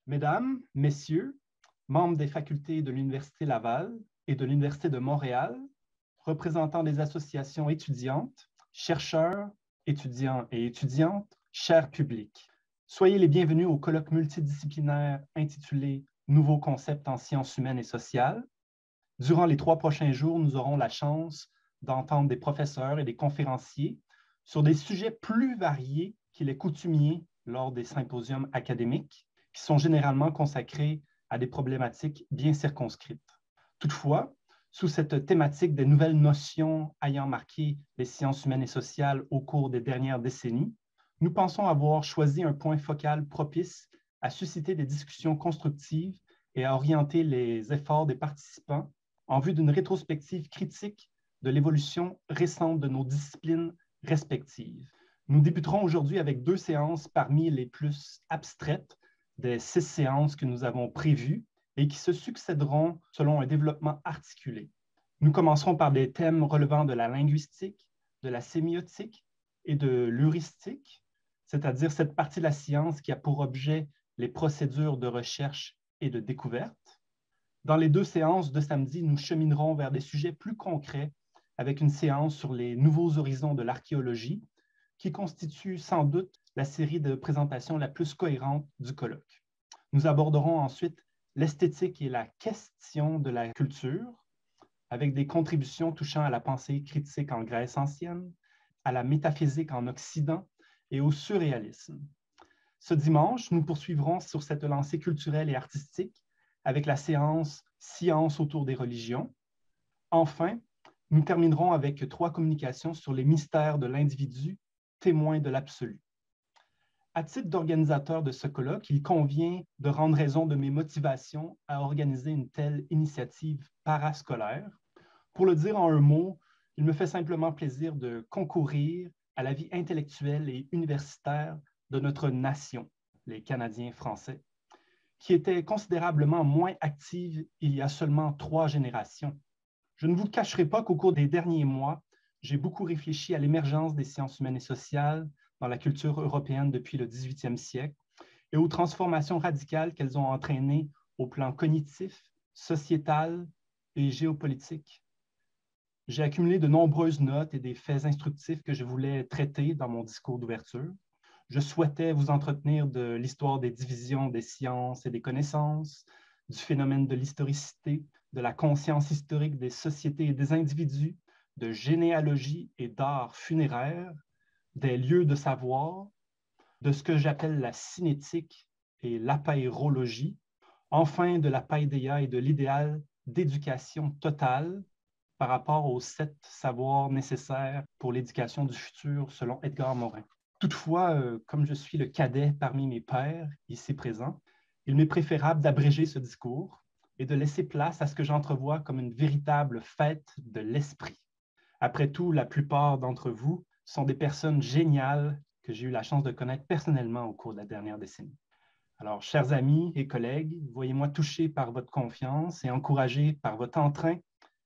Mesdames, Messieurs, membres des facultés de l'Université Laval et de l'Université de Montréal, représentants des associations étudiantes, chercheurs, étudiants et étudiantes, chers publics, soyez les bienvenus au colloque multidisciplinaire intitulé « Nouveaux concepts en sciences humaines et sociales ». Durant les 3 prochains jours, nous aurons la chance d'entendre des professeurs et des conférenciers sur des sujets plus variés qu'il est coutumier lors des symposiums académiques, qui sont généralement consacrés à des problématiques bien circonscrites. Toutefois, sous cette thématique des nouvelles notions ayant marqué les sciences humaines et sociales au cours des dernières décennies, nous pensons avoir choisi un point focal propice à susciter des discussions constructives et à orienter les efforts des participants en vue d'une rétrospective critique de l'évolution récente de nos disciplines respectives. Nous débuterons aujourd'hui avec 2 séances parmi les plus abstraites des 6 séances que nous avons prévues et qui se succéderont selon un développement articulé. Nous commencerons par des thèmes relevant de la linguistique, de la sémiotique et de l'heuristique, c'est-à-dire cette partie de la science qui a pour objet les procédures de recherche et de découverte. Dans les 2 séances de samedi, nous cheminerons vers des sujets plus concrets avec une séance sur les nouveaux horizons de l'archéologie qui constitue sans doute la série de présentations la plus cohérente du colloque. Nous aborderons ensuite l'esthétique et la question de la culture avec des contributions touchant à la pensée critique en Grèce ancienne, à la métaphysique en Occident et au surréalisme. Ce dimanche, nous poursuivrons sur cette lancée culturelle et artistique avec la séance « Science autour des religions ». Enfin, nous terminerons avec 3 communications sur les mystères de l'individu, témoin de l'absolu. À titre d'organisateur de ce colloque, il convient de rendre raison de mes motivations à organiser une telle initiative parascolaire. Pour le dire en un mot, il me fait simplement plaisir de concourir à la vie intellectuelle et universitaire de notre nation, les Canadiens français, qui était considérablement moins active il y a seulement 3 générations. Je ne vous cacherai pas qu'au cours des derniers mois, j'ai beaucoup réfléchi à l'émergence des sciences humaines et sociales dans la culture européenne depuis le 18e siècle et aux transformations radicales qu'elles ont entraînées au plan cognitif, sociétal et géopolitique. J'ai accumulé de nombreuses notes et des faits instructifs que je voulais traiter dans mon discours d'ouverture. Je souhaitais vous entretenir de l'histoire des divisions des sciences et des connaissances, du phénomène de l'historicité, de la conscience historique des sociétés et des individus, de généalogie et d'art funéraire, des lieux de savoir, de ce que j'appelle la cinétique et l'apaérologie, enfin de la paideia et de l'idéal d'éducation totale par rapport aux 7 savoirs nécessaires pour l'éducation du futur selon Edgar Morin. Toutefois, comme je suis le cadet parmi mes pairs ici présents, il m'est préférable d'abréger ce discours et de laisser place à ce que j'entrevois comme une véritable fête de l'esprit. Après tout, la plupart d'entre vous sont des personnes géniales que j'ai eu la chance de connaître personnellement au cours de la dernière décennie. Alors, chers amis et collègues, voyez-moi touché par votre confiance et encouragé par votre entrain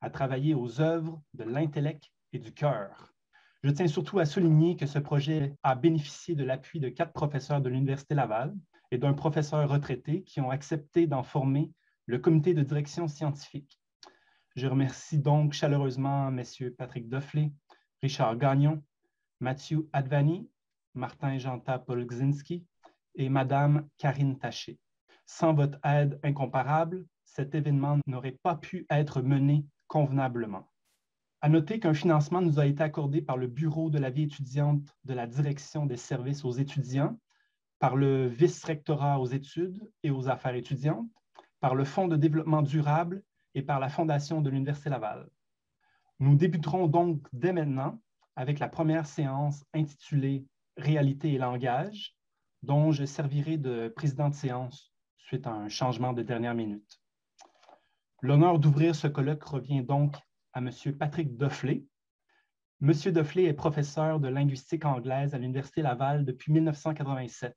à travailler aux œuvres de l'intellect et du cœur. Je tiens surtout à souligner que ce projet a bénéficié de l'appui de 4 professeurs de l'Université Laval et d'un professeur retraité qui ont accepté d'en former le comité de direction scientifique. Je remercie donc chaleureusement messieurs Patrick Dofflé, Richard Gagnon, Mathieu Advani, Martin Janta-Polgzinski et Madame Karine Taché. Sans votre aide incomparable, cet événement n'aurait pas pu être mené convenablement. À noter qu'un financement nous a été accordé par le Bureau de la vie étudiante de la Direction des services aux étudiants, par le Vice-rectorat aux études et aux affaires étudiantes, par le Fonds de développement durable et par la Fondation de l'Université Laval. Nous débuterons donc dès maintenant avec la première séance intitulée « Réalité et langage », dont je servirai de président de séance suite à un changement de dernière minute. L'honneur d'ouvrir ce colloque revient donc à M. Patrick Dofflé. M. Dofflé est professeur de linguistique anglaise à l'Université Laval depuis 1987.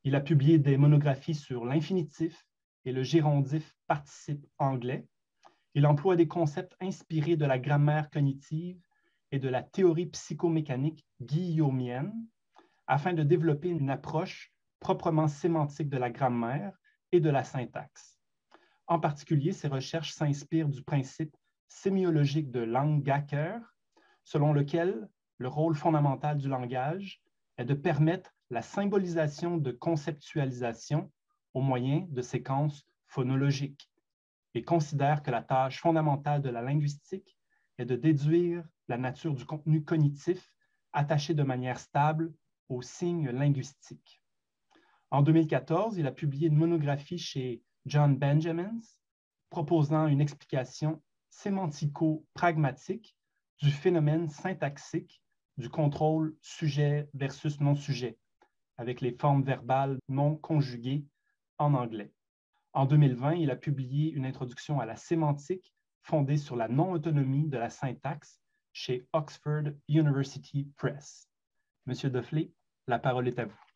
Il a publié des monographies sur l'infinitif et le gérondif participe anglais. Il emploie des concepts inspirés de la grammaire cognitive et de la théorie psychomécanique guillaumienne afin de développer une approche proprement sémantique de la grammaire et de la syntaxe. En particulier, ses recherches s'inspirent du principe sémiologique de Langacker, selon lequel le rôle fondamental du langage est de permettre la symbolisation de conceptualisation au moyen de séquences phonologiques, et considère que la tâche fondamentale de la linguistique est de déduire la nature du contenu cognitif attaché de manière stable aux signes linguistiques. En 2014, il a publié une monographie chez John Benjamins proposant une explication sémantico-pragmatique du phénomène syntaxique du contrôle sujet versus non-sujet, avec les formes verbales non conjuguées en anglais. En 2020, il a publié une introduction à la sémantique fondée sur la non-autonomie de la syntaxe chez Oxford University Press. Monsieur Duflé, la parole est à vous.